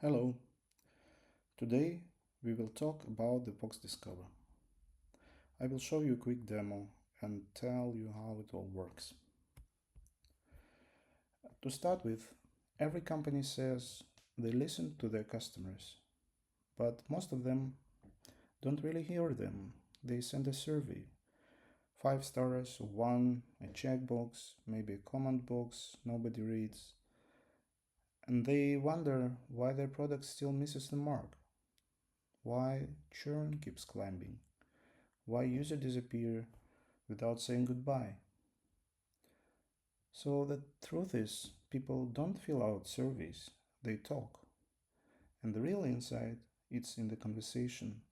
Hello. Today we will talk about the Voxdiscover. I will show you a quick demo and tell you how it all works. To start with, every company says they listen to their customers, but most of them don't really hear them. They send a survey, 5 stars, one, a checkbox, maybe a comment box nobody reads, and they wonder why their product still misses the mark, why churn keeps climbing, why users disappear without saying goodbye. So the truth is, people don't fill out surveys, they talk. And the real insight is in the conversation,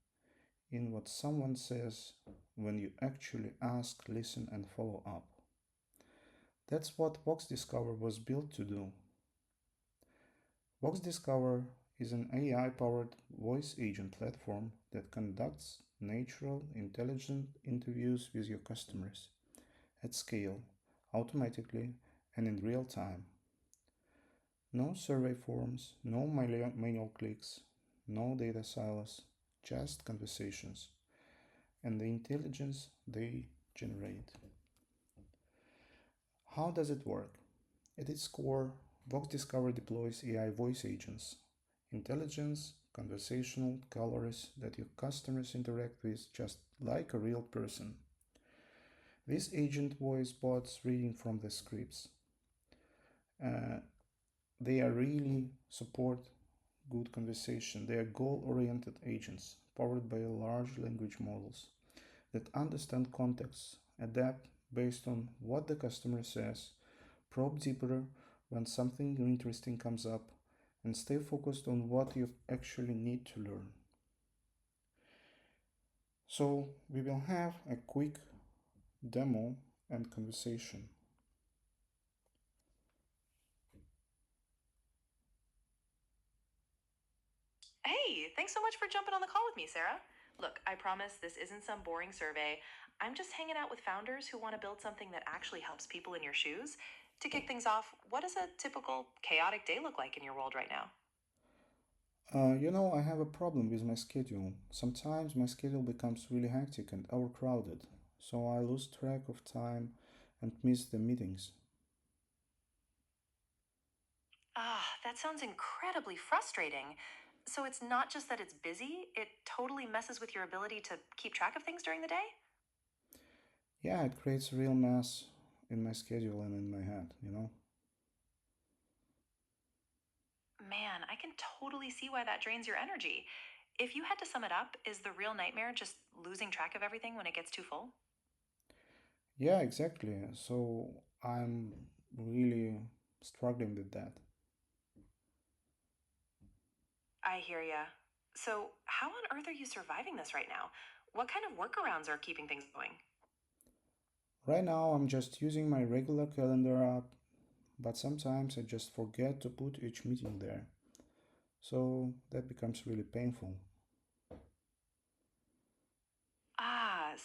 in what someone says when you actually ask, listen, and follow up. That's what Voxdiscover was built to do. Voxdiscover is an AI powered voice agent platform that conducts natural, intelligent interviews with your customers at scale, automatically, and in real time. No survey forms, no manual clicks, no data silos, just conversations and the intelligence they generate. How does it work? At its core, Voxdiscover deploys AI voice agents, intelligence, conversational colors that your customers interact with just like a real person. These agent voice bots reading from the scripts. Uh, they are really support good conversation. They are goal-oriented agents powered by large language models that understand context, adapt based on what the customer says, probe deeper when something interesting comes up, and stay focused on what you actually need to learn. So we will have a quick demo and conversation. Hey, thanks so much for jumping on the call with me, Sarah. Look, I promise this isn't some boring survey. I'm just hanging out with founders who want to build something that actually helps people in your shoes. To kick things off, what does a typical chaotic day look like in your world right now? I have a problem with my schedule. Sometimes my schedule becomes really hectic and overcrowded, so I lose track of time and miss the meetings. That sounds incredibly frustrating. So it's not just that it's busy, it totally messes with your ability to keep track of things during the day? Yeah, it creates a real mess in my schedule and in my head. Man, I can totally see why that drains your energy. If you had to sum it up, is the real nightmare just losing track of everything when it gets too full? Yeah, exactly. So I'm really struggling with that. I hear ya. So, how on earth are you surviving this right now? What kind of workarounds are keeping things going? Right now, I'm just using my regular calendar app, but sometimes I just forget to put each meeting there. So that becomes really painful.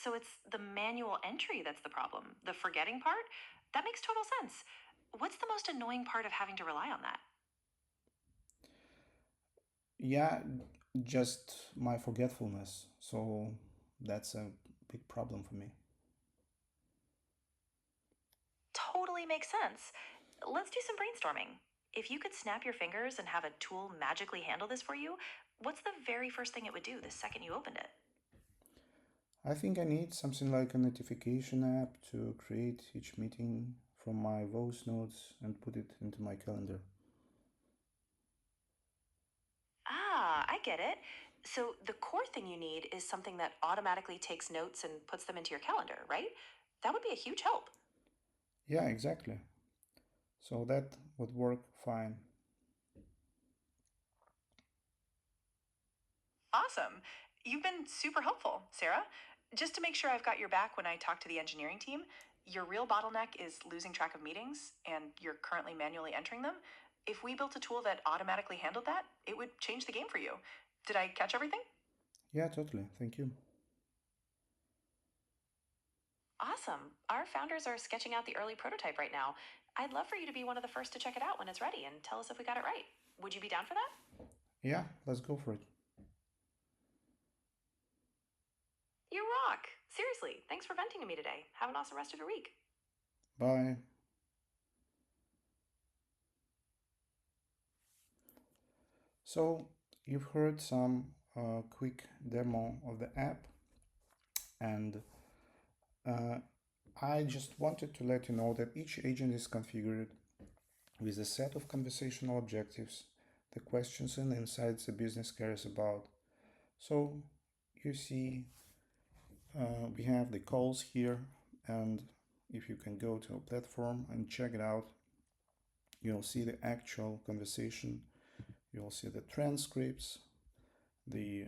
So it's the manual entry that's the problem. The forgetting part? That makes total sense. What's the most annoying part of having to rely on that? Yeah, just my forgetfulness. So that's a big problem for me. Totally makes sense. Let's do some brainstorming. If you could snap your fingers and have a tool magically handle this for you, what's the very first thing it would do the second you opened it? I think I need something like a notification app to create each meeting from my voice notes and put it into my calendar. I get it. So the core thing you need is something that automatically takes notes and puts them into your calendar, right? That would be a huge help. Yeah, exactly. So that would work fine. Awesome. You've been super helpful, Sarah. Just to make sure I've got your back when I talk to the engineering team, your real bottleneck is losing track of meetings, and you're currently manually entering them. If we built a tool that automatically handled that, it would change the game for you. Did I catch everything? Yeah, totally. Thank you. Awesome. Our founders are sketching out the early prototype right now. I'd love for you to be one of the first to check it out when it's ready and tell us if we got it right. Would you be down for that? Yeah, let's go for it. You rock! Seriously, thanks for venting to me today. Have an awesome rest of your week. Bye. So you've heard some quick demo of the app, and I just wanted to let you know that each agent is configured with a set of conversational objectives, the questions and insights the business cares about. So you see, we have the calls here, and if you can go to a platform and check it out, you'll see the actual conversation, you'll see the transcripts, the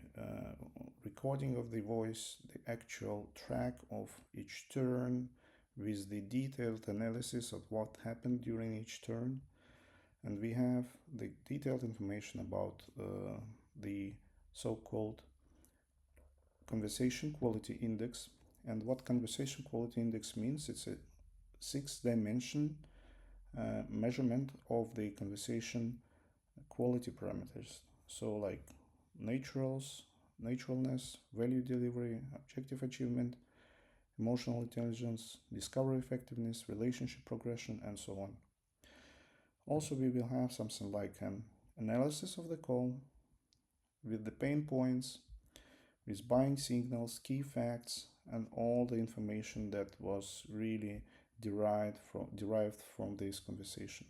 recording of the voice, the actual track of each turn with the detailed analysis of what happened during each turn. And we have the detailed information about the so-called conversation quality index. And what conversation quality index means, it's a 6-dimension measurement of the conversation quality parameters. So like naturalness, value delivery, objective achievement, emotional intelligence, discovery effectiveness, relationship progression, and so on. Also, we will have something like an analysis of the call with the pain points, with buying signals, key facts, and all the information that was really derived from this conversation.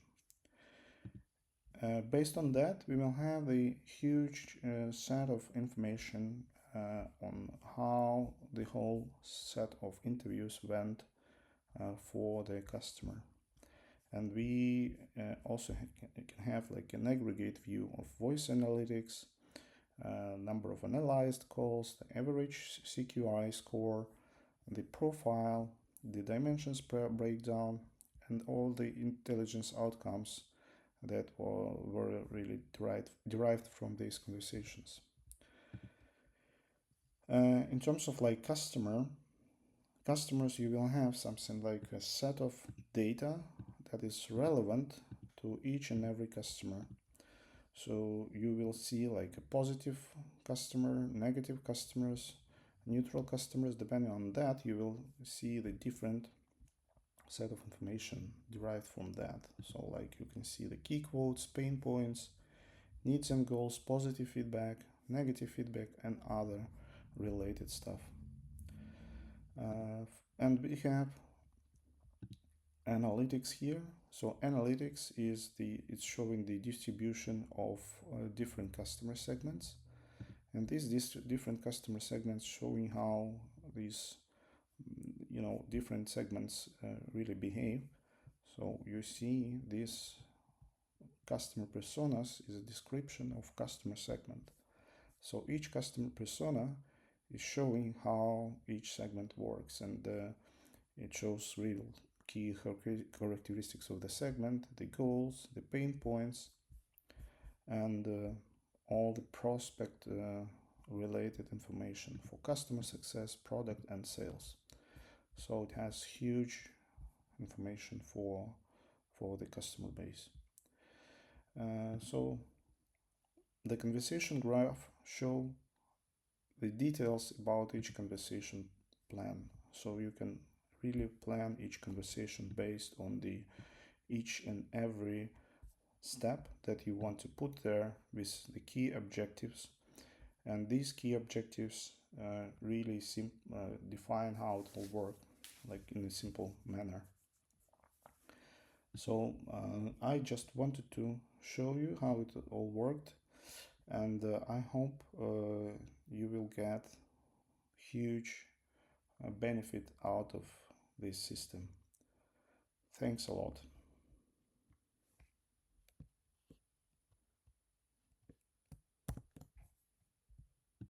Based on that, we will have a huge set of information on how the whole set of interviews went for the customer. And we also can have like an aggregate view of voice analytics, number of analyzed calls, the average CQI score, the profile, the dimensions per breakdown, and all the intelligence outcomes that were really derived from these conversations. In terms of like customers, you will have something like a set of data that is relevant to each and every customer. So you will see like a positive customer, negative customers, neutral customers. Depending on that, you will see the different set of information derived from that. So like you can see the key quotes, pain points, needs and goals, positive feedback, negative feedback, and other related stuff. And we have analytics here. So analytics is it's showing the distribution of different customer segments, and these different customer segments showing how these different segments really behave. So you see this customer personas is a description of customer segment. So each customer persona is showing how each segment works, and it shows real key characteristics of the segment, the goals, the pain points, and all the prospect related information for customer success, product, and sales. So it has huge information for the customer base. So the conversation graph show the details about each conversation plan. So you can really plan each conversation based on the each and every step that you want to put there with the key objectives. And these key objectives really define how it will work, like in a simple manner. So I just wanted to show you how it all worked, and I hope you will get huge benefit out of this system. Thanks a lot.